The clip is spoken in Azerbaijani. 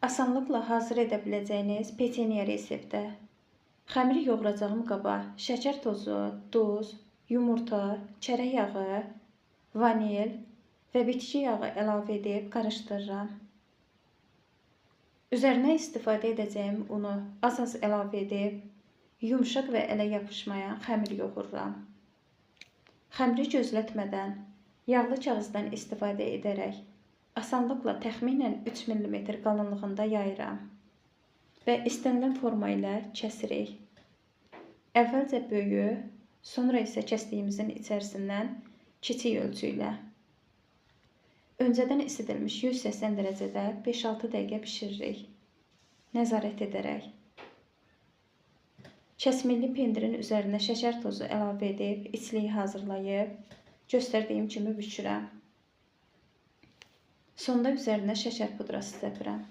Asanlıqla hazır edə biləcəyiniz peçeniya resepti. Xəmiri yoğuracağım qaba şəkər tozu, duz, yumurta, çörək yağı, vanil və bitki yağı əlavə edib qarışdırıram. Üzərinə istifadə edəcəyim unu az-az əlavə edib, yumşaq və ələ yapışmayan xəmir yoğururam. Xəmiri gözlətmədən yağlı kağızdan istifadə edərək asanlıqla təxminən 3 mm qalınlığında yayıram və istənilən forma ilə kəsirik. Əvvəlcə böyük, sonra isə kəsdiyimizin içərisindən kiçik ölçü ilə. Öncədən isidilmiş 180 dərəcədə 5-6 dəqiqə bişiririk, nəzarət edərək. Kəsmili pendirin üzərinə şəkər tozu əlavə edib, içliyi hazırlayıb, göstərdiyim kimi bükürəm. Sonda üzərinə şəkər pudrası səpirəm.